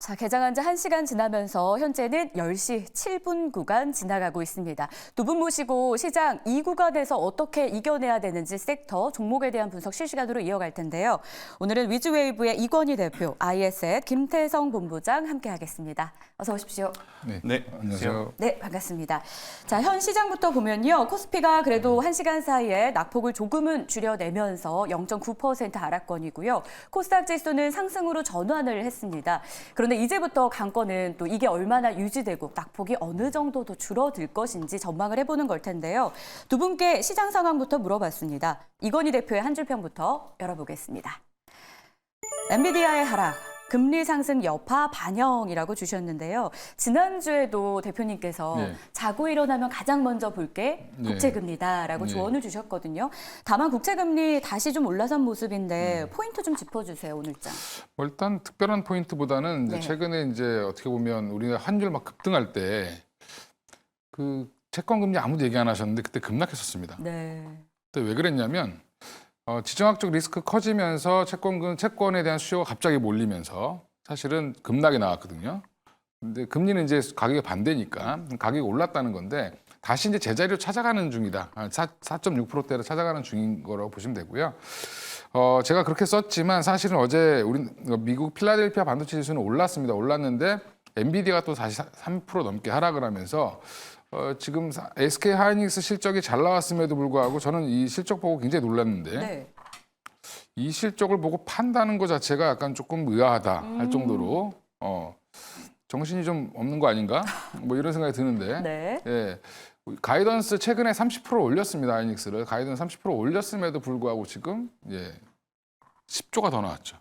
자, 개장한 지 1시간 지나면서 현재는 10시 7분 구간 지나가고 있습니다. 두 분 모시고 시장 2구간에서 어떻게 이겨내야 되는지 섹터, 종목에 대한 분석 실시간으로 이어갈 텐데요. 오늘은 위즈웨이브의 이건희 대표, IS의 김태성 본부장 함께하겠습니다. 어서 오십시오. 네, 안녕하세요. 네, 반갑습니다. 자, 현 시장부터 보면요. 코스피가 그래도 1시간 사이에 낙폭을 조금은 줄여내면서 0.9% 하락권이고요. 코스닥 지수는 상승으로 전환을 했습니다. 그런데 이제부터 관건은 또 이게 얼마나 유지되고 낙폭이 어느 정도 더 줄어들 것인지 전망을 해보는 걸 텐데요. 두 분께 시장 상황부터 물어봤습니다. 이건희 대표의 한 줄평부터 열어보겠습니다. 엔비디아의 하락. 금리 상승 여파 반영이라고 주셨는데요. 지난주에도 대표님께서 자고 일어나면 가장 먼저 볼 게 국채금리다라고 조언을 주셨거든요. 다만 국채금리 다시 좀 올라선 모습인데 포인트 좀 짚어주세요, 오늘장. 일단 특별한 포인트보다는 이제 최근에 이제 어떻게 보면 우리가 환율 막 급등할 때 그 채권 금리 아무도 얘기 안 하셨는데 그때 급락했었습니다. 네. 그때 왜 그랬냐면 지정학적 리스크 커지면서 채권에 대한 수요가 갑자기 몰리면서 사실은 급락이 나왔거든요. 근데 금리는 이제 가격이 반대니까 가격이 올랐다는 건데 다시 이제 제자리로 찾아가는 중이다. 4.6%대로 찾아가는 중인 거라고 보시면 되고요. 제가 그렇게 썼지만 사실은 어제 우리 미국 필라델피아 반도체 지수는 올랐습니다. 올랐는데 엔비디아가 또 다시 3% 넘게 하락을 하면서 지금 SK 하이닉스 실적이 잘 나왔음에도 불구하고 저는 이 실적 보고 굉장히 놀랐는데 이 실적을 보고 판다는 것 자체가 약간 조금 의아하다 할 정도로 정신이 좀 없는 거 아닌가? 뭐 이런 생각이 드는데 예. 가이던스 최근에 30% 올렸습니다. 하이닉스를. 가이던스 30% 올렸음에도 불구하고 지금 10조가 더 나왔죠.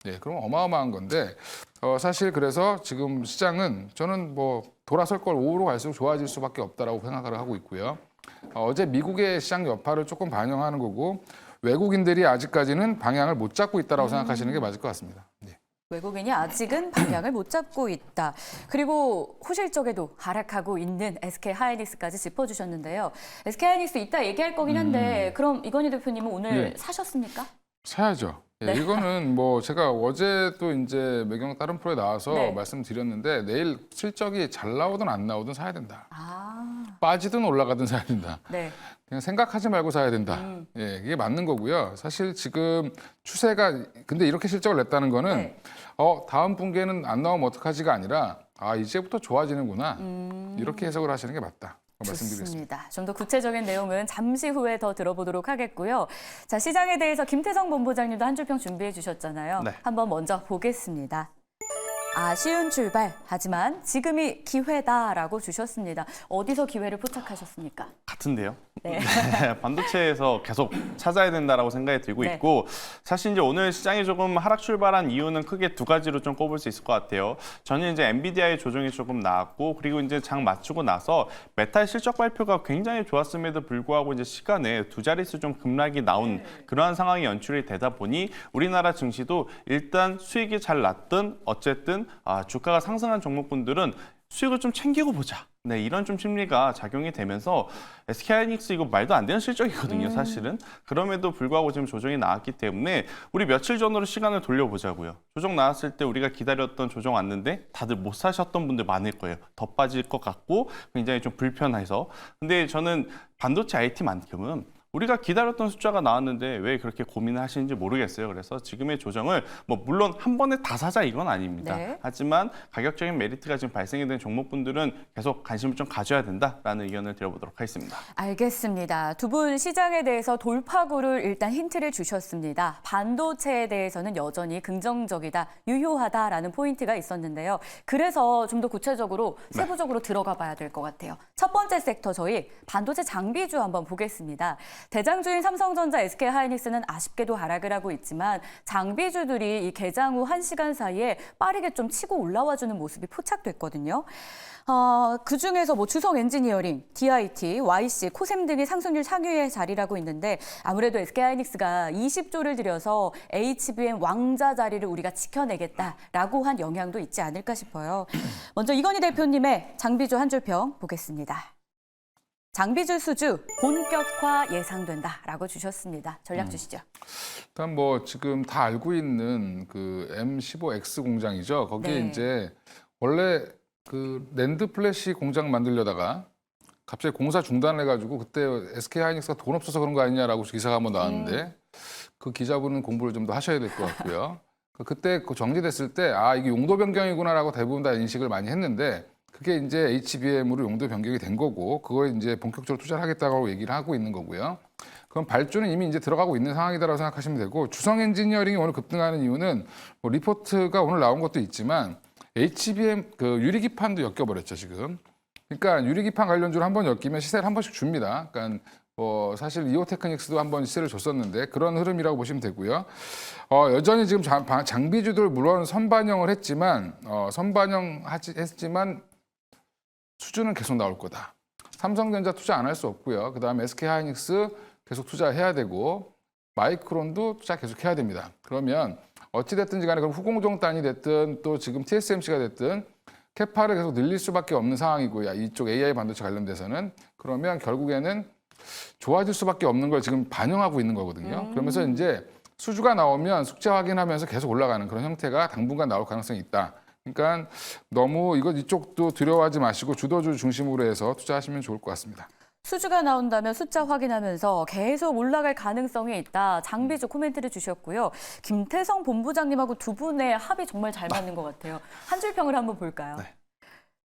네, 그럼 어마어마한 건데 사실 그래서 지금 시장은 저는 뭐 돌아설 걸 오후로 갈수록 좋아질 수밖에 없다라고 생각을 하고 있고요. 어제 미국의 시장 여파를 조금 반영하는 거고 외국인들이 아직까지는 방향을 못 잡고 있다라고 생각하시는 게 맞을 것 같습니다. 네. 외국인이 아직은 방향을 못 잡고 있다. 그리고 호실적에도 하락하고 있는 SK 하이닉스까지 짚어주셨는데요. SK 하이닉스 이따 얘기할 거긴 한데 그럼 이건희 대표님은 오늘 사셨습니까? 사야죠. 네. 이거는 뭐 제가 어제도 이제 매경 다른 프로에 나와서 말씀드렸는데 내일 실적이 잘 나오든 안 나오든 사야 된다. 빠지든 올라가든 사야 된다. 그냥 생각하지 말고 사야 된다. 예, 이게 맞는 거고요. 사실 지금 추세가 근데 이렇게 실적을 냈다는 거는 다음 분기에는 안 나오면 어떡하지가 아니라 이제부터 좋아지는구나. 이렇게 해석을 하시는 게 맞다. 좋습니다. 좀 더 구체적인 내용은 잠시 후에 더 들어보도록 하겠고요. 자, 시장에 대해서 김태성 본부장님도 한 줄평 준비해 주셨잖아요. 한번 먼저 보겠습니다. 아쉬운 출발, 하지만 지금이 기회다라고 주셨습니다. 어디서 기회를 포착하셨습니까? 같은데요. 네. 반도체에서 계속 찾아야 된다라고 생각이 들고 있고 사실 이제 오늘 시장이 조금 하락 출발한 이유는 크게 두 가지로 좀 꼽을 수 있을 것 같아요. 저는 이제 엔비디아의 조정이 조금 나왔고 그리고 이제 장 맞추고 나서 메탈 실적 발표가 굉장히 좋았음에도 불구하고 이제 시간에 두 자릿수 좀 급락이 나온 그러한 상황이 연출이 되다 보니 우리나라 증시도 일단 수익이 잘 났든 어쨌든 주가가 상승한 종목군들은 수익을 좀 챙기고 보자. 네, 이런 좀 심리가 작용이 되면서 SK하이닉스 이거 말도 안 되는 실적이거든요, 사실은. 그럼에도 불구하고 지금 조정이 나왔기 때문에 우리 며칠 전으로 시간을 돌려보자고요. 조정 나왔을 때 우리가 기다렸던 조정 왔는데 다들 못 사셨던 분들 많을 거예요. 더 빠질 것 같고 굉장히 좀 불편해서. 근데 저는 반도체 IT만큼은 우리가 기다렸던 숫자가 나왔는데 왜 그렇게 고민을 하시는지 모르겠어요. 그래서 지금의 조정을 뭐 물론 한 번에 다 사자 이건 아닙니다. 하지만 가격적인 메리트가 지금 발생이 된 종목분들은 계속 관심을 좀 가져야 된다라는 의견을 드려보도록 하겠습니다. 알겠습니다. 두 분 시장에 대해서 돌파구를 일단 힌트를 주셨습니다. 반도체에 대해서는 여전히 긍정적이다, 유효하다라는 포인트가 있었는데요. 그래서 좀 더 구체적으로 세부적으로 들어가 봐야 될 것 같아요. 첫 번째 섹터 저희 반도체 장비주 한번 보겠습니다. 대장주인 삼성전자, SK하이닉스는 아쉽게도 하락을 하고 있지만 장비주들이 이 개장 후 1시간 사이에 빠르게 좀 치고 올라와주는 모습이 포착됐거든요. 그중에서 뭐 주성 엔지니어링, DIT, YC, 코셈 등이 상승률 상위의 자리라고 있는데 아무래도 SK하이닉스가 20조를 들여서 HBM 왕자 자리를 우리가 지켜내겠다라고 한 영향도 있지 않을까 싶어요. 먼저 이건희 대표님의 장비주 한 줄평 보겠습니다. 장비주 수주 본격화 예상된다라고 주셨습니다. 전략 주시죠. 일단 뭐 지금 다 알고 있는 그 M15X 공장이죠. 거기에 네. 이제 원래 그 낸드 플래시 공장 만들려다가 갑자기 공사 중단을 해가지고 그때 SK 하이닉스가 돈 없어서 그런 거 아니냐라고 기사가 한번 나왔는데 그 기자분은 공부를 좀 더 하셔야 될 것 같고요. 그때 그 정리됐을 때 아 이게 용도 변경이구나라고 대부분 다 인식을 많이 했는데 그게 이제 HBM으로 용도 변경이 된 거고 그거에 이제 본격적으로 투자를 하겠다고 얘기를 하고 있는 거고요. 그럼 발주는 이미 이제 들어가고 있는 상황이다라고 생각하시면 되고 주성 엔지니어링이 오늘 급등하는 이유는 뭐 리포트가 오늘 나온 것도 있지만 HBM 그 유리기판도 엮여버렸죠 지금. 그러니까 유리기판 관련주로 한번 엮이면 시세를 한 번씩 줍니다. 그러니까 뭐 사실 이오테크닉스도 한번 시세를 줬었는데 그런 흐름이라고 보시면 되고요. 여전히 지금 장비주들 물론 선반영을 했지만 했지만 수주는 계속 나올 거다. 삼성전자 투자 안 할 수 없고요. 그다음에 SK 하이닉스 계속 투자해야 되고 마이크론도 투자 계속 해야 됩니다. 그러면 어찌 됐든지 간에 그럼 후공정단이 됐든 또 지금 TSMC가 됐든 캐파를 계속 늘릴 수밖에 없는 상황이고요. 이쪽 AI 반도체 관련돼서는 그러면 결국에는 좋아질 수밖에 없는 걸 지금 반영하고 있는 거거든요. 그러면서 이제 수주가 나오면 숙제 확인하면서 계속 올라가는 그런 형태가 당분간 나올 가능성이 있다. 그러니까 너무 이쪽도 두려워하지 마시고 주도주 중심으로 해서 투자하시면 좋을 것 같습니다. 수주가 나온다면 숫자 확인하면서 계속 올라갈 가능성이 있다. 장비주 코멘트를 주셨고요. 김태성 본부장님하고 두 분의 합이 정말 잘 맞는 것 같아요. 한 줄 평을 한번 볼까요? 네.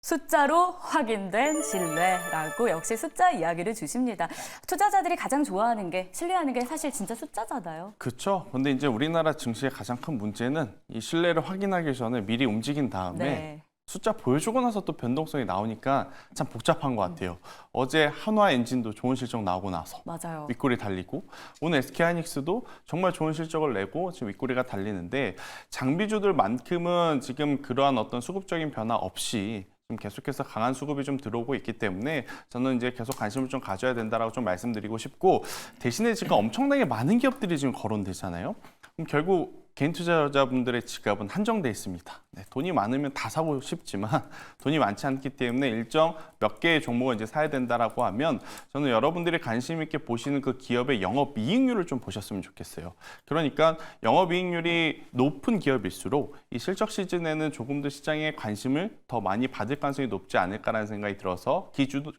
숫자로 확인된 신뢰라고 역시 숫자 이야기를 주십니다. 투자자들이 가장 좋아하는 게 신뢰하는 게 사실 진짜 숫자잖아요. 그렇죠. 근데 이제 우리나라 증시의 가장 큰 문제는 이 신뢰를 확인하기 전에 미리 움직인 다음에 네. 숫자 보여주고 나서 또 변동성이 나오니까 참 복잡한 것 같아요. 어제 한화 엔진도 좋은 실적 나오고 나서 맞아요. 윗꼬리 달리고 오늘 SK하이닉스도 정말 좋은 실적을 내고 지금 윗꼬리가 달리는데 장비주들만큼은 지금 그러한 어떤 수급적인 변화 없이 지금 계속해서 강한 수급이 좀 들어오고 있기 때문에 저는 이제 계속 관심을 좀 가져야 된다라고 좀 말씀드리고 싶고 대신에 지금 엄청나게 많은 기업들이 지금 거론되잖아요. 그럼 결국 개인 투자자분들의 지갑은 한정돼 있습니다. 네, 돈이 많으면 다 사고 싶지만 돈이 많지 않기 때문에 일정 몇 개의 종목을 이제 사야 된다라고 하면 저는 여러분들이 관심 있게 보시는 그 기업의 영업이익률을 좀 보셨으면 좋겠어요. 그러니까 영업이익률이 높은 기업일수록 이 실적 시즌에는 조금 더 시장에 관심을 더 많이 받을 가능성이 높지 않을까라는 생각이 들어서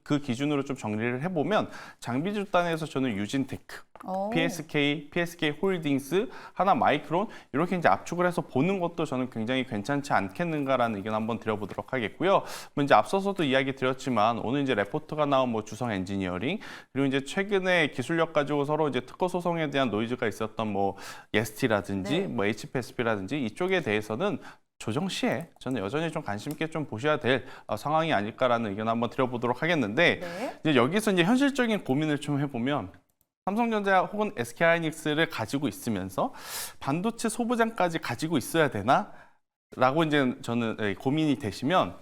그 기준으로 좀 정리를 해보면 장비주 단에서 저는 유진테크, PSK 홀딩스, 하나 마이크론 이렇게 이제 압축을 해서 보는 것도 저는 굉장히 괜찮지 않겠는가라는 의견 한번 드려보도록 하겠고요. 뭐 이제 앞서서도 이야기 드렸지만 오늘 이제 레포트가 나온 뭐 주성 엔지니어링 그리고 이제 최근에 기술력 가지고 서로 이제 특허 소송에 대한 노이즈가 있었던 뭐 예스티라든지 네. 뭐 HPSP라든지 이쪽에 대해서는 조정 시에 저는 여전히 좀 관심 있게 좀 보셔야 될 상황이 아닐까라는 의견 한번 드려보도록 하겠는데 네. 이제 여기서 이제 현실적인 고민을 좀 해보면. 삼성전자 혹은 SK하이닉스를 가지고 있으면서 반도체 소부장까지 가지고 있어야 되나? 라고 이제 저는 고민이 되시면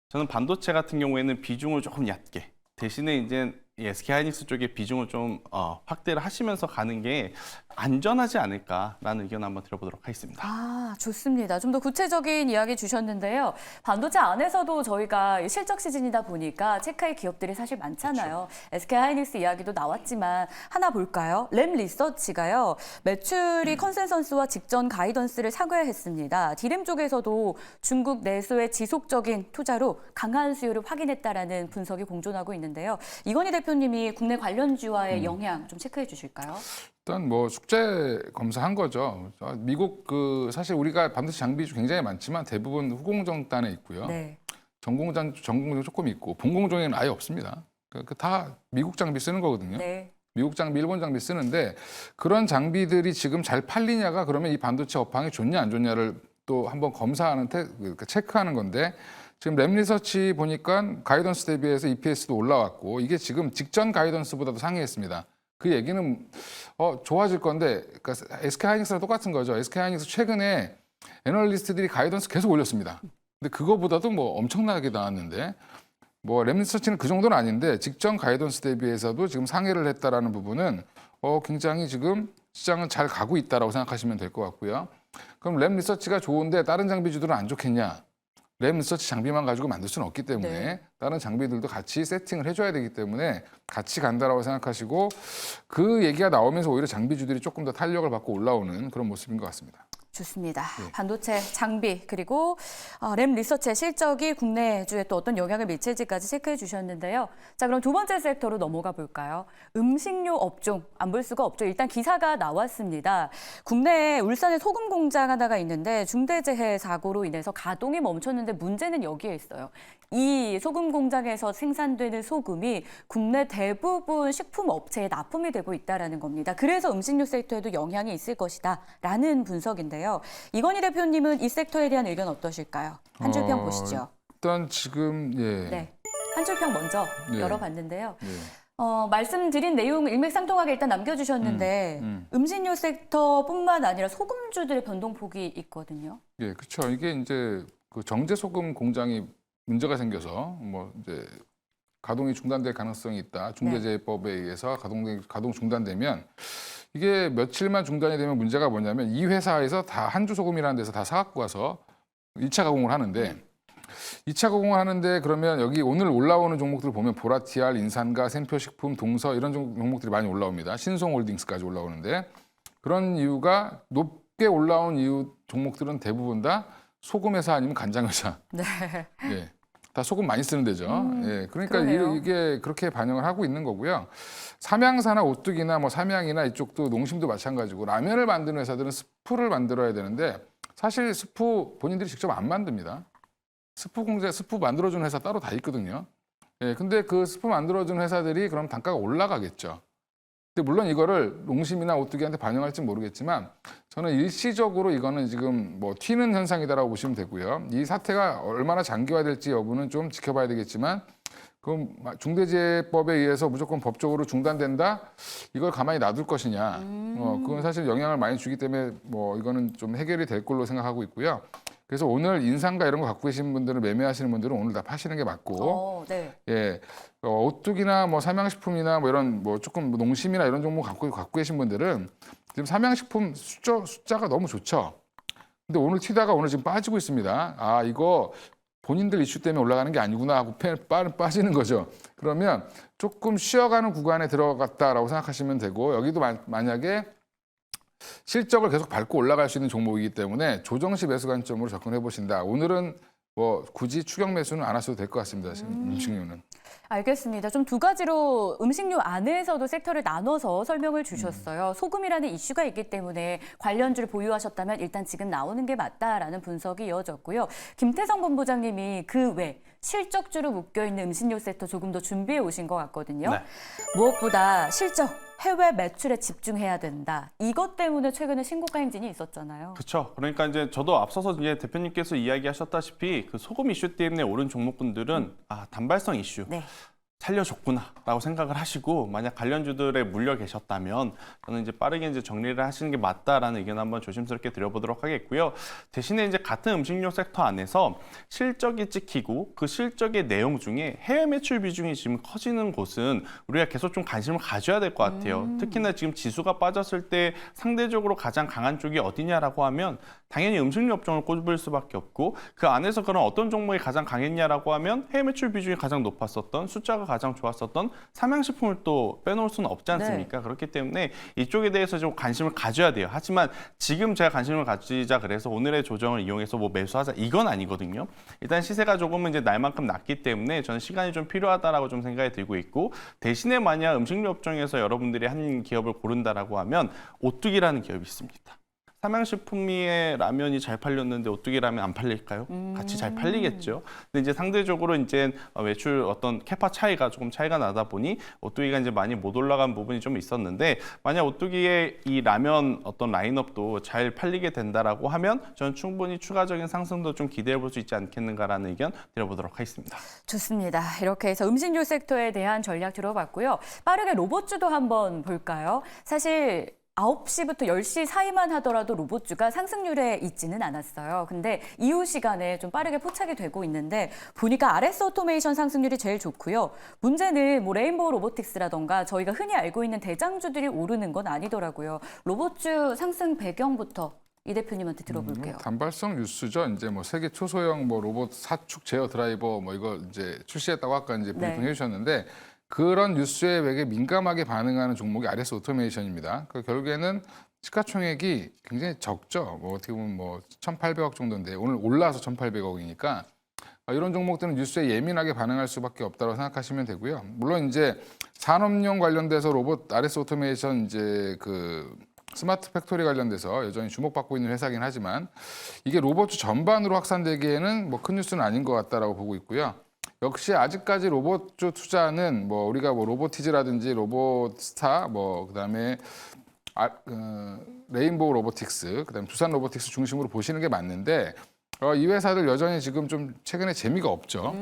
저는 반도체 같은 경우에는 비중을 조금 얕게 대신에 이제 SK하이닉스 쪽에 비중을 좀 확대를 하시면서 가는 게 안전하지 않을까라는 의견 한번 드려보도록 하겠습니다. 아, 좋습니다. 좀 더 구체적인 이야기 주셨는데요. 반도체 안에서도 저희가 실적 시즌이다 보니까 체크할 기업들이 사실 많잖아요. SK 하이닉스 이야기도 나왔지만 하나 볼까요? 램 리서치가요. 매출이 컨센서스와 직전 가이던스를 상회했습니다. 디램 쪽에서도 중국 내수의 지속적인 투자로 강한 수요를 확인했다라는 분석이 공존하고 있는데요. 이건희 대표님이 국내 관련주와의 영향 좀 체크해 주실까요? 일단 뭐 숙제 검사한 거죠. 미국 사실 우리가 반도체 장비주 굉장히 많지만 대부분 후공정단에 있고요. 네. 전공정 조금 있고 본공정에는 아예 없습니다. 다 미국 장비 쓰는 거거든요. 네. 미국 장비, 일본 장비 쓰는데 그런 장비들이 지금 잘 팔리냐가 그러면 이 반도체 업황이 좋냐 안 좋냐를 또 한번 검사하는 체크하는 건데 지금 램리서치 보니까 가이던스 대비해서 EPS도 올라왔고 이게 지금 직전 가이던스보다도 상회했습니다. 그 얘기는 좋아질 건데 그러니까 SK하이닉스랑 똑같은 거죠. SK하이닉스 최근에 애널리스트들이 가이던스 계속 올렸습니다. 근데 그거보다도 뭐 엄청나게 나왔는데 뭐 램리서치는 그 정도는 아닌데 직전 가이던스 대비해서도 지금 상회를 했다라는 부분은 굉장히 지금 시장은 잘 가고 있다라고 생각하시면 될 것 같고요. 그럼 램리서치가 좋은데 다른 장비주들은 안 좋겠냐? 램 리서치 장비만 가지고 만들 수는 없기 때문에 네. 다른 장비들도 같이 세팅을 해줘야 되기 때문에 같이 간다라고 생각하시고 그 얘기가 나오면서 오히려 장비주들이 조금 더 탄력을 받고 올라오는 그런 모습인 것 같습니다. 좋습니다. 네. 반도체 장비 그리고 램 리서치의 실적이 국내주에 또 어떤 영향을 미칠지까지 체크해 주셨는데요. 자, 그럼 두 번째 섹터로 넘어가 볼까요? 음식료 업종 안 볼 수가 없죠. 일단 기사가 나왔습니다. 국내에 울산에 소금 공장 하나가 있는데 중대재해 사고로 인해서 가동이 멈췄는데 문제는 여기에 있어요. 이 소금 공장에서 생산되는 소금이 국내 대부분 식품 업체에 납품이 되고 있다라는 겁니다. 그래서 음식료 섹터에도 영향이 있을 것이다라는 분석인데요. 이건희 대표님은 이 섹터에 대한 의견 어떠실까요? 한 줄 평 보시죠. 일단 지금 네, 한 줄 평 먼저 예. 열어봤는데요. 예. 말씀드린 내용 일맥상통하게 일단 남겨주셨는데 음식료 섹터뿐만 아니라 소금주들의 변동폭이 있거든요. 예, 그렇죠. 이게 이제 그 정제 소금 공장이 문제가 생겨서 뭐 이제 가동이 중단될 가능성이 있다. 중대재해법에 의해서 가동 중단되면 이게 며칠만 중단이 되면 문제가 뭐냐면 이 회사에서 다 한주소금이라는 데서 다 사갖고 가서 1차 가공을 하는데 2차 가공을 하는데 그러면 여기 오늘 올라오는 종목들 보면 보라티알, 인산가, 샘표식품, 동서 이런 종목들이 많이 올라옵니다. 신송홀딩스까지 올라오는데 그런 이유가 높게 올라온 이유 종목들은 대부분 다 소금 회사 아니면 간장 회사. 네. 예. 다 소금 많이 쓰는 데죠. 예. 그러니까 그러네요. 이게 그렇게 반영을 하고 있는 거고요. 삼양사나 오뚜기나 뭐 삼양이나 이쪽도 농심도 마찬가지고 라면을 만드는 회사들은 스프를 만들어야 되는데 사실 스프 본인들이 직접 안 만듭니다. 스프 만들어주는 회사 따로 다 있거든요. 예. 근데 그 스프 만들어주는 회사들이 그럼 단가가 올라가겠죠. 근데 물론 이거를 농심이나 오뚜기한테 반영할지 모르겠지만 저는 일시적으로 이거는 지금 뭐 튀는 현상이다라고 보시면 되고요. 이 사태가 얼마나 장기화될지 여부는 좀 지켜봐야 되겠지만 그럼 중대재해법에 의해서 무조건 법적으로 중단된다? 이걸 가만히 놔둘 것이냐? 그건 사실 영향을 많이 주기 때문에 뭐 이거는 좀 해결이 될 걸로 생각하고 있고요. 그래서 오늘 인상가 이런 거 갖고 계신 분들은 매매하시는 분들은 오늘 다 파시는 게 맞고 네. 예, 오뚜기나 뭐 삼양식품이나 뭐 이런 뭐 조금 농심이나 이런 종목 갖고 계신 분들은 지금 삼양식품 숫자가 너무 좋죠. 근데 오늘 튀다가 오늘 지금 빠지고 있습니다. 아, 이거 본인들 이슈 때문에 올라가는 게 아니구나 하고 빠지는 거죠. 그러면 조금 쉬어가는 구간에 들어갔다라고 생각하시면 되고 여기도 만약에 실적을 계속 밟고 올라갈 수 있는 종목이기 때문에 조정시 매수 관점으로 접근해 보신다. 오늘은 뭐 굳이 추격 매수는 안 하셔도 될 것 같습니다. 지금 음식료는. 알겠습니다. 좀 두 가지로 음식료 안에서도 섹터를 나눠서 설명을 주셨어요. 소금이라는 이슈가 있기 때문에 관련주를 보유하셨다면 일단 지금 나오는 게 맞다라는 분석이 이어졌고요. 김태성 본부장님이 그 외 실적주로 묶여있는 음식료 섹터 조금 더 준비해 오신 것 같거든요. 네. 무엇보다 실적, 해외 매출에 집중해야 된다. 이것 때문에 최근에 신고가 행진이 있었잖아요. 그렇죠. 그러니까 이제 저도 앞서서 이제 대표님께서 이야기하셨다시피 그 소금 이슈 때문에 오른 종목군들은 단발성 이슈. 네. 살려줬구나라고 생각을 하시고 만약 관련주들에 물려 계셨다면 저는 이제 빠르게 이제 정리를 하시는 게 맞다라는 의견 한번 조심스럽게 드려보도록 하겠고요. 대신에 이제 같은 음식료 섹터 안에서 실적이 찍히고 그 실적의 내용 중에 해외 매출 비중이 지금 커지는 곳은 우리가 계속 좀 관심을 가져야 될 것 같아요. 특히나 지금 지수가 빠졌을 때 상대적으로 가장 강한 쪽이 어디냐라고 하면 당연히 음식료 업종을 꼽을 수밖에 없고 그 안에서 그런 어떤 종목이 가장 강했냐라고 하면 해외 매출 비중이 가장 높았었던 숫자가 가장 좋았었던 삼양식품을 또 빼놓을 수는 없지 않습니까? 네. 그렇기 때문에 이쪽에 대해서 좀 관심을 가져야 돼요. 하지만 지금 제가 관심을 가지자 그래서 오늘의 조정을 이용해서 뭐 매수하자 이건 아니거든요. 일단 시세가 조금은 이제 날만큼 낮기 때문에 저는 시간이 좀 필요하다라고 좀 생각이 들고 있고 대신에 만약 음식료 업종에서 여러분들이 한 기업을 고른다라고 하면 오뚜기라는 기업이 있습니다. 삼양식품의 라면이 잘 팔렸는데 오뚜기 라면 안 팔릴까요? 같이 잘 팔리겠죠. 근데 이제 상대적으로 이제 매출 어떤 캐파 차이가 조금 차이가 나다 보니 오뚜기가 이제 많이 못 올라간 부분이 좀 있었는데 만약 오뚜기의 이 라면 어떤 라인업도 잘 팔리게 된다라고 하면 저는 충분히 추가적인 상승도 좀 기대해 볼 수 있지 않겠는가라는 의견 드려보도록 하겠습니다. 좋습니다. 이렇게 해서 음식료 섹터에 대한 전략 들어봤고요. 빠르게 로봇주도 한번 볼까요? 사실 9시부터 10시 사이만 하더라도 로봇주가 상승률에 있지는 않았어요. 근데 이후 시간에 좀 빠르게 포착이 되고 있는데 보니까 RS 오토메이션 상승률이 제일 좋고요. 문제는 뭐 레인보우 로보틱스라던가 저희가 흔히 알고 있는 대장주들이 오르는 건 아니더라고요. 로봇주 상승 배경부터 이 대표님한테 들어볼게요. 단발성 뉴스죠. 이제 뭐 세계 초소형 뭐 로봇 사축 제어 드라이버 뭐 이거 이제 출시했다고 아까 이제 브리핑 네. 해주셨는데 그런 뉴스에 되게 민감하게 반응하는 종목이 RS 오토메이션입니다. 그 결국에는 시가총액이 굉장히 적죠. 뭐 어떻게 보면 뭐 1,800억 정도인데 오늘 올라서 1,800억이니까 이런 종목들은 뉴스에 예민하게 반응할 수밖에 없다고 생각하시면 되고요. 물론 이제 산업용 관련돼서 로봇 RS 오토메이션 이제 그 스마트 팩토리 관련돼서 여전히 주목받고 있는 회사긴 하지만 이게 로봇 전반으로 확산되기에는 뭐 큰 뉴스는 아닌 것 같다라고 보고 있고요. 역시 아직까지 로봇주 투자는 뭐 우리가 뭐 로보티즈라든지 로봇스타 뭐 그다음에 레인보우 로보틱스 그다음에 두산 로보틱스 중심으로 보시는 게 맞는데 이 회사들 여전히 지금 좀 최근에 재미가 없죠.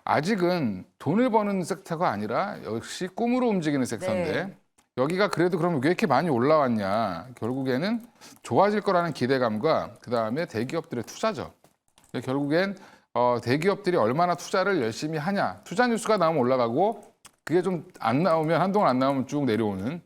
아직은 돈을 버는 섹터가 아니라 역시 꿈으로 움직이는 섹터인데 네. 여기가 그래도 그러면 왜 이렇게 많이 올라왔냐. 결국에는 좋아질 거라는 기대감과 그다음에 대기업들의 투자죠. 결국엔 대기업들이 얼마나 투자를 열심히 하냐. 투자 뉴스가 나오면 올라가고 그게 좀 안 나오면 한동안 안 나오면 쭉 내려오는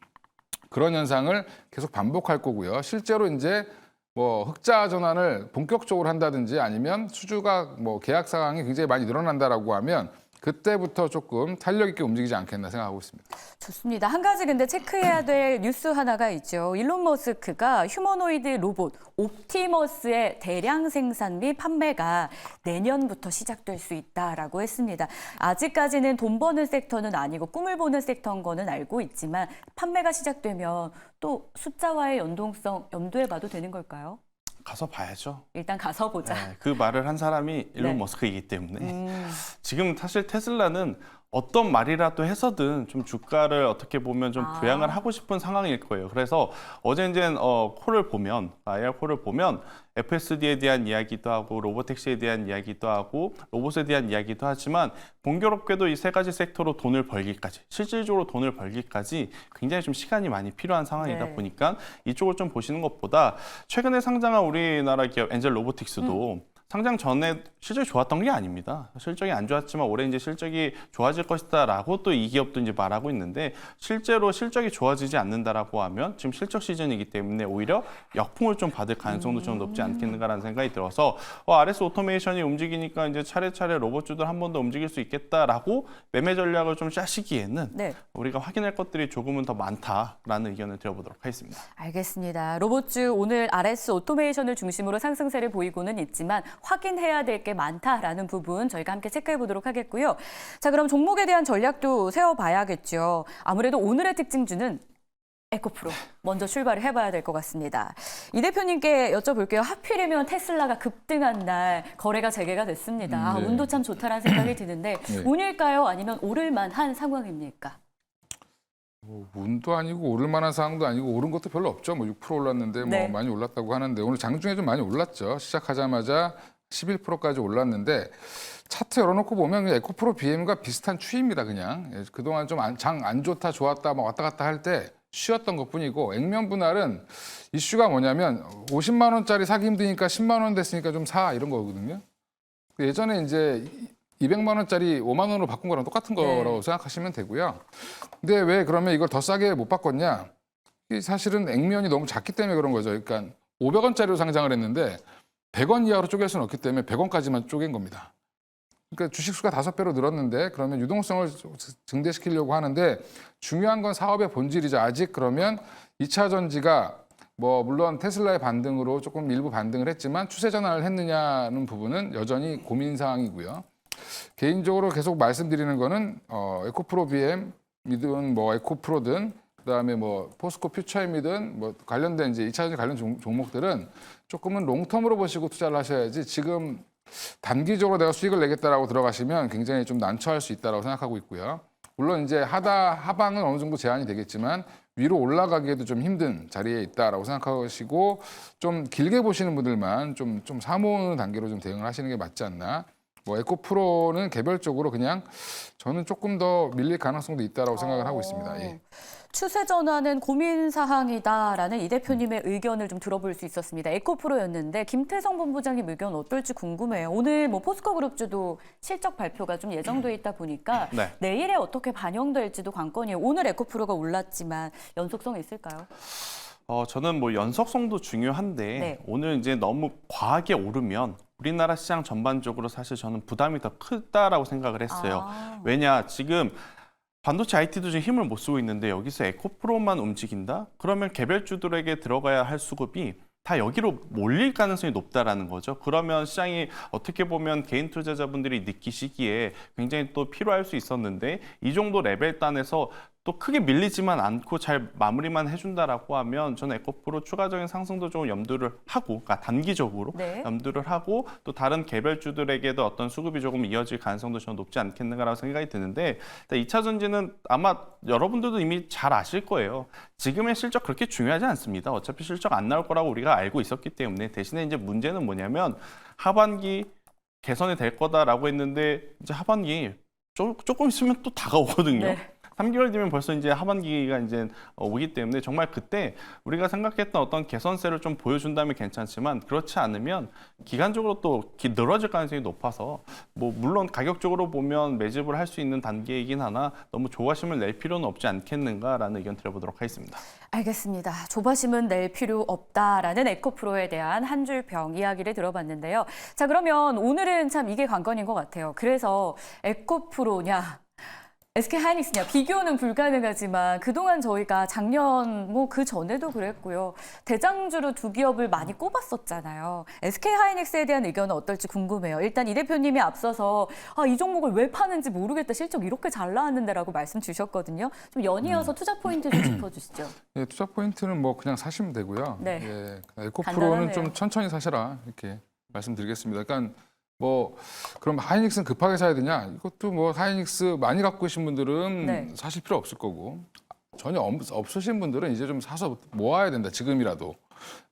그런 현상을 계속 반복할 거고요. 실제로 이제 뭐 흑자 전환을 본격적으로 한다든지 아니면 수주가 뭐 계약 상황이 굉장히 많이 늘어난다라고 하면 그때부터 조금 탄력 있게 움직이지 않겠나 생각하고 있습니다. 좋습니다. 한 가지 근데 체크해야 될 뉴스 하나가 있죠. 일론 머스크가 휴머노이드 로봇 옵티머스의 대량 생산 및 판매가 내년부터 시작될 수 있다라고 했습니다. 아직까지는 돈 버는 섹터는 아니고 꿈을 보는 섹터인 거는 알고 있지만 판매가 시작되면 또 숫자와의 연동성 염두에 봐도 되는 걸까요? 가서 봐야죠. 일단 가서 보자. 네, 그 말을 한 사람이 일론 네. 머스크이기 때문에 지금 사실 테슬라는 어떤 말이라도 해서든 좀 주가를 어떻게 보면 좀 부양을 하고 싶은 상황일 거예요. 그래서 어제 이제 콜을 보면 IR 콜을 보면 FSD에 대한 이야기도 하고 로보택시에 대한 이야기도 하고 로봇에 대한 이야기도 하지만 공교롭게도 이 세 가지 섹터로 돈을 벌기까지 실질적으로 돈을 벌기까지 굉장히 좀 시간이 많이 필요한 상황이다 네. 보니까 이쪽을 좀 보시는 것보다 최근에 상장한 우리나라 기업 엔젤 로보틱스도 상장 전에 실적이 좋았던 게 아닙니다. 실적이 안 좋았지만 올해 이제 실적이 좋아질 것이다라고 또 이 기업도 이제 말하고 있는데 실제로 실적이 좋아지지 않는다라고 하면 지금 실적 시즌이기 때문에 오히려 역풍을 좀 받을 가능성도 좀 높지 않겠는가라는 생각이 들어서 RS 오토메이션이 움직이니까 이제 차례차례 로봇주들 한 번 더 움직일 수 있겠다라고 매매 전략을 좀 짜시기에는 네. 우리가 확인할 것들이 조금은 더 많다라는 의견을 드려보도록 하겠습니다. 알겠습니다. 로봇주 오늘 RS 오토메이션을 중심으로 상승세를 보이고는 있지만 확인해야 될 게 많다라는 부분 저희가 함께 체크해 보도록 하겠고요. 자, 그럼 종목에 대한 전략도 세워봐야겠죠. 아무래도 오늘의 특징주는 에코프로 먼저 출발을 해봐야 될 것 같습니다. 이 대표님께 여쭤볼게요. 하필이면 테슬라가 급등한 날 거래가 재개가 됐습니다. 네. 운도 참 좋다라는 생각이 드는데 네. 운일까요? 아니면 오를 만한 상황입니까? 운도 아니고 오를 만한 상황도 아니고 오른 것도 별로 없죠. 뭐 6% 올랐는데 뭐 네. 많이 올랐다고 하는데 오늘 장중에 좀 많이 올랐죠. 시작하자마자 11%까지 올랐는데 차트 열어놓고 보면 그냥 에코프로 BM과 비슷한 추이입니다. 그냥 그동안 좀 장 안 좋다 좋았다 막 왔다 갔다 할 때 쉬었던 것뿐이고 액면 분할은 이슈가 뭐냐면 50만 원짜리 사기 힘드니까 10만 원 됐으니까 좀 사 이런 거거든요. 예전에 이제 200만 원짜리 5만 원으로 바꾼 거랑 똑같은 거라고 생각하시면 되고요. 근데 왜 그러면 이걸 더 싸게 못 바꿨냐? 이 사실은 액면이 너무 작기 때문에 그런 거죠. 그러니까 500원짜리로 상장을 했는데 100원 이하로 쪼갤 수는 없기 때문에 100원까지만 쪼갠 겁니다. 그러니까 주식 수가 5배로 늘었는데 그러면 유동성을 증대시키려고 하는데 중요한 건 사업의 본질이죠. 아직 그러면 2차 전지가 뭐 물론 테슬라의 반등으로 조금 일부 반등을 했지만 추세 전환을 했느냐는 부분은 여전히 고민 사항이고요. 개인적으로 계속 말씀드리는 거는 에코프로 BM이든 뭐 에코프로든 그다음에 뭐 포스코 퓨처엠이든 뭐 관련된 이제 2차 전지 관련 종목들은 조금은 롱텀으로 보시고 투자를 하셔야지 지금 단기적으로 내가 수익을 내겠다라고 들어가시면 굉장히 좀 난처할 수 있다라고 생각하고 있고요. 물론 이제 하방은 어느 정도 제한이 되겠지만 위로 올라가기에도 좀 힘든 자리에 있다라고 생각하시고 좀 길게 보시는 분들만 좀 사모으는 단계로 좀 대응을 하시는 게 맞지 않나. 뭐 에코프로는 개별적으로 그냥 저는 조금 더 밀릴 가능성도 있다라고 생각을 하고 있습니다. 예. 추세 전환은 고민 사항이다라는 이 대표님의 의견을 좀 들어볼 수 있었습니다. 에코프로였는데 김태성 본부장님 의견 어떨지 궁금해요. 오늘 뭐 포스코 그룹주도 실적 발표가 좀 예정돼 있다 보니까 네. 내일에 어떻게 반영될지도 관건이에요. 오늘 에코프로가 올랐지만 연속성이 있을까요? 저는 뭐 연속성도 중요한데 네. 오늘 이제 너무 과하게 오르면 우리나라 시장 전반적으로 사실 저는 부담이 더 크다라고 생각을 했어요. 아. 왜냐 지금 반도체 IT도 지금 힘을 못 쓰고 있는데 여기서 에코프로만 움직인다? 그러면 개별주들에게 들어가야 할 수급이 다 여기로 몰릴 가능성이 높다라는 거죠. 그러면 시장이 어떻게 보면 개인 투자자분들이 느끼시기에 굉장히 또 필요할 수 있었는데 이 정도 레벨 단에서 또 크게 밀리지만 않고 잘 마무리만 해준다라고 하면 저는 에코프로 추가적인 상승도 좀 염두를 하고, 그러니까 단기적으로 네. 염두를 하고 또 다른 개별주들에게도 어떤 수급이 조금 이어질 가능성도 저는 높지 않겠는가라고 생각이 드는데 2차 전지는 아마 여러분들도 이미 잘 아실 거예요. 지금의 실적 그렇게 중요하지 않습니다. 어차피 실적 안 나올 거라고 우리가 알고 있었기 때문에 대신에 이제 문제는 뭐냐면 하반기 개선이 될 거다라고 했는데 이제 하반기 조금 있으면 또 다가오거든요. 네. 3개월 뒤면 벌써 이제 하반기가 이제 오기 때문에 정말 그때 우리가 생각했던 어떤 개선세를 좀 보여준다면 괜찮지만 그렇지 않으면 기간적으로 또 늘어질 가능성이 높아서 뭐 물론 가격적으로 보면 매집을 할 수 있는 단계이긴 하나 너무 조바심을 낼 필요는 없지 않겠는가라는 의견 드려보도록 하겠습니다. 알겠습니다. 조바심은 낼 필요 없다라는 에코프로에 대한 한 줄 평 이야기를 들어봤는데요. 자, 그러면 오늘은 참 이게 관건인 것 같아요. 그래서 에코프로냐 SK하이닉스냐 비교는 불가능하지만 그동안 저희가 작년 뭐 그 전에도 그랬고요. 대장주로 두 기업을 많이 꼽았었잖아요. SK하이닉스에 대한 의견은 어떨지 궁금해요. 일단 이 대표님이 앞서서 이 종목을 왜 파는지 모르겠다. 실적 이렇게 잘 나왔는데라고 말씀 주셨거든요. 좀 연이어서 투자 포인트 좀 짚어주시죠. 예, 투자 포인트는 뭐 그냥 사시면 되고요. 네. 예, 에코프로는 간단하네요. 좀 천천히 사셔라 이렇게 말씀드리겠습니다. 그러니까 뭐 그럼 하이닉스는 급하게 사야 되냐? 이것도 뭐 하이닉스 많이 갖고 계신 분들은 네. 사실 필요 없을 거고 전혀 없으신 분들은 이제 좀 사서 모아야 된다. 지금이라도.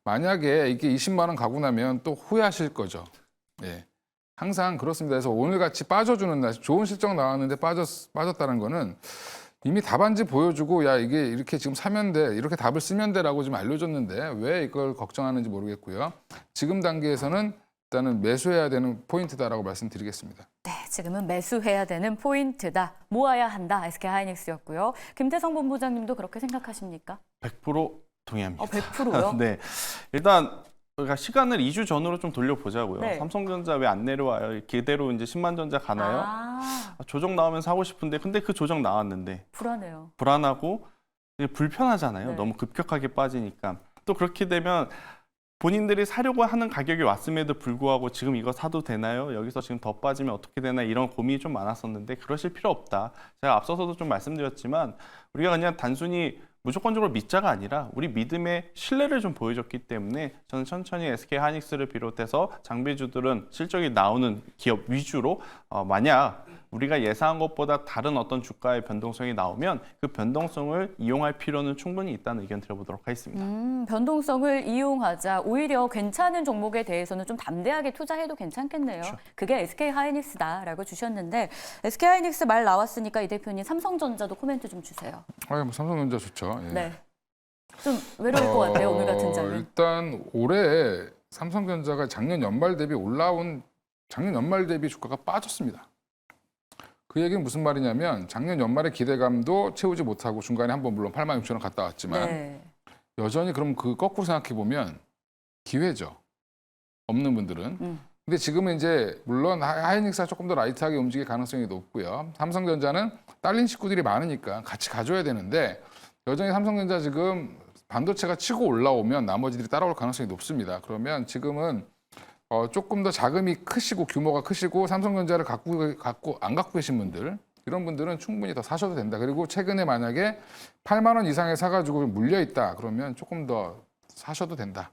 만약에 이게 20만 원 가고 나면 또 후회하실 거죠. 예. 항상 그렇습니다. 그래서 오늘 같이 빠져주는 날, 좋은 실적 나왔는데 빠졌다는 거는 이미 답안지 보여주고 야 이게 이렇게 지금 사면 돼, 이렇게 답을 쓰면 돼라고 좀 알려줬는데 왜 이걸 걱정하는지 모르겠고요. 지금 단계에서는 일단은 매수해야 되는 포인트다라고 말씀드리겠습니다. 네, 지금은 매수해야 되는 포인트다. 모아야 한다. SK하이닉스였고요. 김태성 본부장님도 그렇게 생각하십니까? 100% 동의합니다. 100%요? 네, 일단 우리가 시간을 2주 전으로 좀 돌려보자고요. 네. 삼성전자 왜 안 내려와요? 그대로 이제 10만 전자 가나요? 조정 나오면 사고 싶은데 근데 그 조정 나왔는데 불안해요. 불안하고 불편하잖아요. 네. 너무 급격하게 빠지니까. 또 그렇게 되면 본인들이 사려고 하는 가격이 왔음에도 불구하고 지금 이거 사도 되나요? 여기서 지금 더 빠지면 어떻게 되나 이런 고민이 좀 많았었는데 그러실 필요 없다. 제가 앞서서도 좀 말씀드렸지만 우리가 그냥 단순히 무조건적으로 믿자가 아니라 우리 믿음의 신뢰를 좀 보여줬기 때문에 저는 천천히 SK하이닉스를 비롯해서 장비주들은 실적이 나오는 기업 위주로 만약 우리가 예상한 것보다 다른 어떤 주가의 변동성이 나오면 그 변동성을 이용할 필요는 충분히 있다는 의견 드려보도록 하겠습니다. 변동성을 이용하자. 오히려 괜찮은 종목에 대해서는 좀 담대하게 투자해도 괜찮겠네요. 그렇죠. 그게 SK하이닉스다라고 주셨는데 SK하이닉스 말 나왔으니까 이 대표님 삼성전자도 코멘트 좀 주세요. 뭐 삼성전자 좋죠. 예. 네. 좀 외로울 것 같아요. 오늘 같은 장면. 일단 올해 삼성전자가 작년 연말 대비 주가가 빠졌습니다. 그 얘기는 무슨 말이냐면 작년 연말의 기대감도 채우지 못하고 중간에 한번 물론 8만 6천 원 갔다 왔지만 네. 여전히 그럼 그 거꾸로 생각해 보면 기회죠. 없는 분들은. 근데 지금은 이제 물론 하이닉스가 조금 더 라이트하게 움직일 가능성이 높고요. 삼성전자는 딸린 식구들이 많으니까 같이 가져야 되는데 여전히 삼성전자 지금 반도체가 치고 올라오면 나머지들이 따라올 가능성이 높습니다. 그러면 지금은 조금 더 자금이 크시고 규모가 크시고 삼성전자를 안 갖고 계신 분들 이런 분들은 충분히 더 사셔도 된다. 그리고 최근에 만약에 8만 원 이상에 사가지고 물려 있다 그러면 조금 더 사셔도 된다.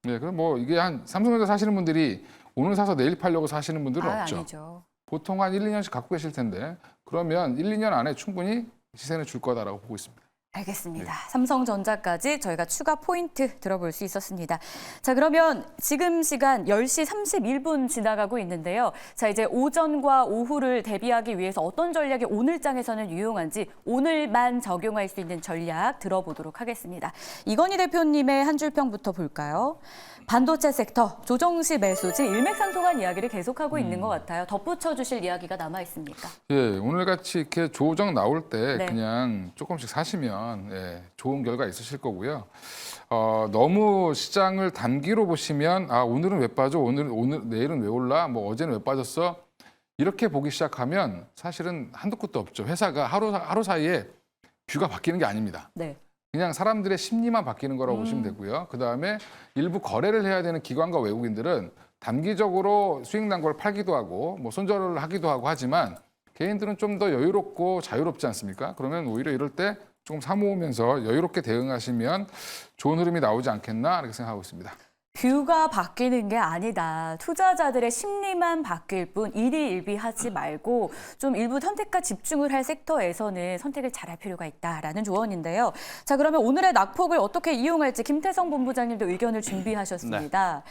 네, 그럼 뭐 이게 한 삼성전자 사시는 분들이 오늘 사서 내일 팔려고 사시는 분들은 없죠. 아니죠. 보통 한 1, 2년씩 갖고 계실 텐데 그러면 1, 2년 안에 충분히 시세는 줄 거다라고 보고 있습니다. 알겠습니다. 삼성전자까지 저희가 추가 포인트 들어볼 수 있었습니다. 자, 그러면 지금 시간 10시 31분 지나가고 있는데요. 자, 이제 오전과 오후를 대비하기 위해서 어떤 전략이 오늘장에서는 유용한지 오늘만 적용할 수 있는 전략 들어보도록 하겠습니다. 이건희 대표님의 한 줄평부터 볼까요? 반도체 섹터 조정시 매수지 일맥상통한 이야기를 계속하고 있는 것 같아요. 덧붙여 주실 이야기가 남아 있습니까? 예, 오늘같이 이렇게 조정 나올 때 네. 그냥 조금씩 사시면 보시면 좋은 결과 있으실 거고요. 너무 시장을 단기로 보시면 오늘은 왜 빠져? 오늘 내일은 왜 올라? 뭐 어제는 왜 빠졌어? 이렇게 보기 시작하면 사실은 한도 끝도 없죠. 회사가 하루 사이에 뷰가 바뀌는 게 아닙니다. 네. 그냥 사람들의 심리만 바뀌는 거라고 보시면 되고요. 그다음에 일부 거래를 해야 되는 기관과 외국인들은 단기적으로 수익 난 걸 팔기도 하고 뭐 손절을 하기도 하고 하지만 개인들은 좀 더 여유롭고 자유롭지 않습니까? 그러면 오히려 이럴 때 조금 사모으면서 여유롭게 대응하시면 좋은 흐름이 나오지 않겠나 이렇게 생각하고 있습니다. 뷰가 바뀌는 게 아니다. 투자자들의 심리만 바뀔 뿐 일희일비하지 말고 좀 일부 선택과 집중을 할 섹터에서는 선택을 잘할 필요가 있다라는 조언인데요. 자, 그러면 오늘의 낙폭을 어떻게 이용할지 김태성 본부장님도 의견을 준비하셨습니다.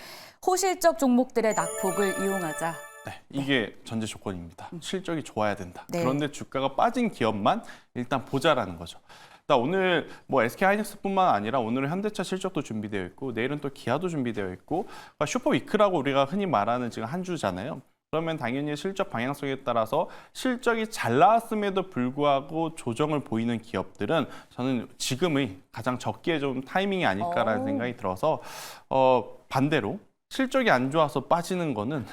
호실적 종목들의 낙폭을 이용하자. 네, 이게 전제 조건입니다. 실적이 좋아야 된다. 네. 그런데 주가가 빠진 기업만 일단 보자라는 거죠. 오늘 뭐 SK하이닉스뿐만 아니라 오늘은 현대차 실적도 준비되어 있고 내일은 또 기아도 준비되어 있고 슈퍼위크라고 우리가 흔히 말하는 지금 한 주잖아요. 그러면 당연히 실적 방향성에 따라서 실적이 잘 나왔음에도 불구하고 조정을 보이는 기업들은 저는 지금의 가장 적기에 좀 타이밍이 아닐까라는 생각이 들어서 반대로 실적이 안 좋아서 빠지는 거는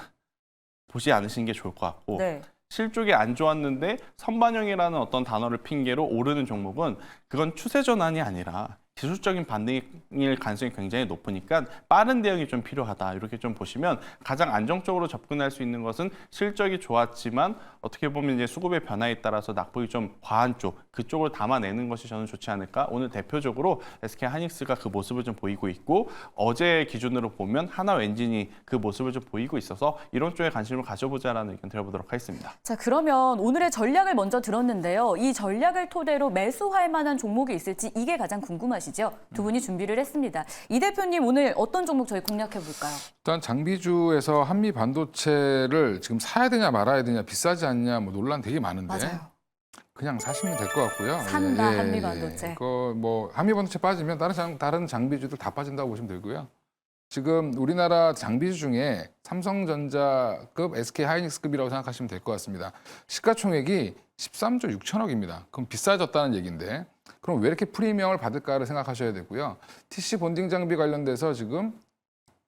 보지 않으시는 게 좋을 것 같고 네. 실적이 안 좋았는데 선반영이라는 어떤 단어를 핑계로 오르는 종목은 그건 추세 전환이 아니라 기술적인 반등일 가능성이 굉장히 높으니까 빠른 대응이 좀 필요하다. 이렇게 좀 보시면 가장 안정적으로 접근할 수 있는 것은 실적이 좋았지만 어떻게 보면 이제 수급의 변화에 따라서 낙폭이 좀 과한 쪽, 그쪽을 담아내는 것이 저는 좋지 않을까. 오늘 대표적으로 SK하이닉스가 그 모습을 좀 보이고 있고 어제 기준으로 보면 하나엔진이 그 모습을 좀 보이고 있어서 이런 쪽에 관심을 가져보자라는 의견 드려보도록 하겠습니다. 자, 그러면 오늘의 전략을 먼저 들었는데요. 이 전략을 토대로 매수할 만한 종목이 있을지 이게 가장 궁금하시죠? 두 분이 준비를 했습니다. 이 대표님 오늘 어떤 종목 저희 공략해 볼까요? 일단 장비주에서 한미 반도체를 지금 사야 되냐 말아야 되냐 비싸지 않냐 뭐 논란 되게 많은데 맞아요. 그냥 사시면 될 것 같고요. 산다, 한미 반도체. 뭐 한미 반도체 빠지면 다른 장비주들 다 빠진다고 보시면 되고요. 지금 우리나라 장비주 중에 삼성전자급, SK하이닉스급이라고 생각하시면 될 것 같습니다. 시가총액이 13조 6천억입니다. 그럼 비싸졌다는 얘기인데 그럼 왜 이렇게 프리미엄을 받을까를 생각하셔야 되고요. TC 본딩 장비 관련돼서 지금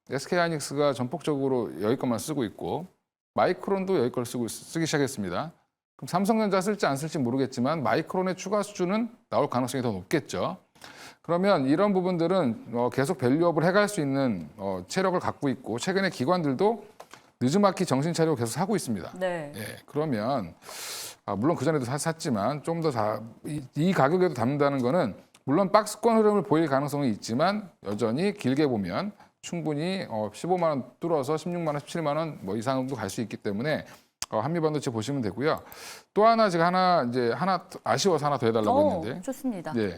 SK하이닉스가 전폭적으로 여기 것만 쓰고 있고 마이크론도 여기 걸 쓰기 시작했습니다. 그럼 삼성전자 쓸지 안 쓸지 모르겠지만 마이크론의 추가 수주는 나올 가능성이 더 높겠죠. 그러면 이런 부분들은 계속 밸류업을 해갈 수 있는 체력을 갖고 있고 최근에 기관들도 늦지막히 정신 차리고 계속 사고 있습니다. 네. 그러면 물론 그전에도 샀지만 좀 더 이 가격에도 담는다는 거는 물론 박스권 흐름을 보일 가능성이 있지만 여전히 길게 보면 충분히 15만 원 뚫어서 16만 원, 17만 원 뭐 이상도 갈 수 있기 때문에 한미반도체 보시면 되고요. 또 하나 제가 하나 아쉬워서 하나 더 해달라고 했는데 좋습니다. 네.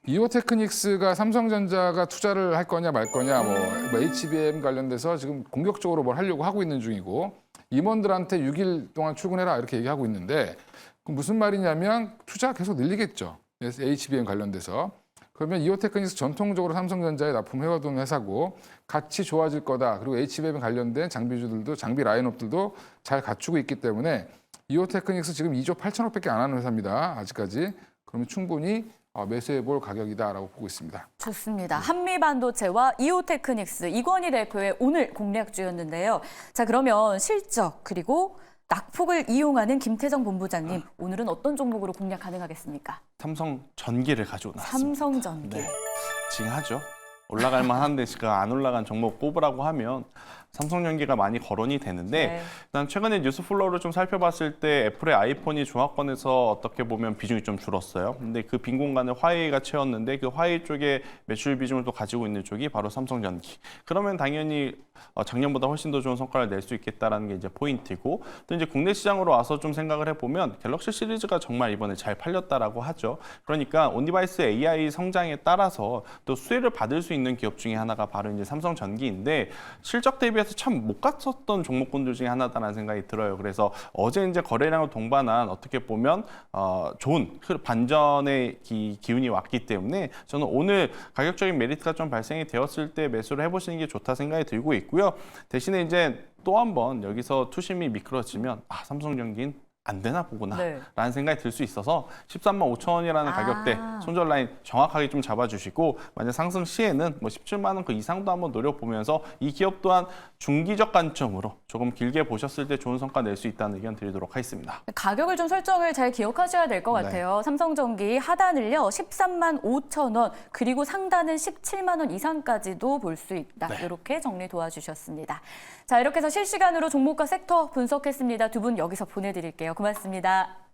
이오테크닉스가 삼성전자가 투자를 할 거냐 말 거냐 뭐 HBM 관련돼서 지금 공격적으로 뭘 하려고 하고 있는 중이고 임원들한테 6일 동안 출근해라 이렇게 얘기하고 있는데 그럼 무슨 말이냐면 투자 계속 늘리겠죠. HBM 관련돼서. 그러면 이오테크닉스 전통적으로 삼성전자에 납품해오던 회사고 같이 좋아질 거다. 그리고 HBM 관련된 장비주들도 장비 라인업들도 잘 갖추고 있기 때문에 이오테크닉스 지금 2조 8천억밖에 안 하는 회사입니다. 아직까지. 그러면 충분히 매수해볼 가격이다라고 보고 있습니다. 좋습니다. 한미반도체와 이오테크닉스 이권희 대표의 오늘 공략주였는데요. 자, 그러면 실적 그리고 낙폭을 이용하는 김태성 본부장님 오늘은 어떤 종목으로 공략 가능하겠습니까? 삼성전기를 가지고 나왔습니다. 삼성전기. 네, 징하죠. 올라갈 만한데 지금 안 올라간 종목 꼽으라고 하면 삼성전기가 많이 거론이 되는데 네. 일단 최근에 뉴스 플로우를 좀 살펴봤을 때 애플의 아이폰이 중화권에서 어떻게 보면 비중이 좀 줄었어요. 근데 그 빈 공간을 화웨이가 채웠는데 그 화웨이 쪽에 매출 비중을 또 가지고 있는 쪽이 바로 삼성전기. 그러면 당연히 작년보다 훨씬 더 좋은 성과를 낼 수 있겠다라는 게 이제 포인트고 또 이제 국내 시장으로 와서 좀 생각을 해보면 갤럭시 시리즈가 정말 이번에 잘 팔렸다라고 하죠. 그러니까 온디바이스 AI 성장에 따라서 또 수혜를 받을 수 있는 기업 중에 하나가 바로 이제 삼성전기인데 실적 대비해서 참 못 갔었던 종목군들 중에 하나다라는 생각이 들어요. 그래서 어제 이제 거래량을 동반한 어떻게 보면 좋은 반전의 기운이 왔기 때문에 저는 오늘 가격적인 메리트가 좀 발생이 되었을 때 매수를 해보시는 게 좋다 생각이 들고 있고요. 대신에 이제 또 한 번 여기서 투심이 미끄러지면 삼성전기는 안 되나 보구나 네. 라는 생각이 들 수 있어서 13만 5천 원이라는 가격대 손절 라인 정확하게 좀 잡아주시고 만약 상승 시에는 뭐 17만 원 그 이상도 한번 노려보면서 이 기업 또한 중기적 관점으로 조금 길게 보셨을 때 좋은 성과 낼 수 있다는 의견 드리도록 하겠습니다. 가격을 좀 설정을 잘 기억하셔야 될 것 같아요. 삼성전기 하단을요 13만 5천 원 그리고 상단은 17만 원 이상까지도 볼 수 있다. 이렇게 정리 도와주셨습니다. 자, 이렇게 해서 실시간으로 종목과 섹터 분석했습니다. 두 분 여기서 보내드릴게요. 고맙습니다.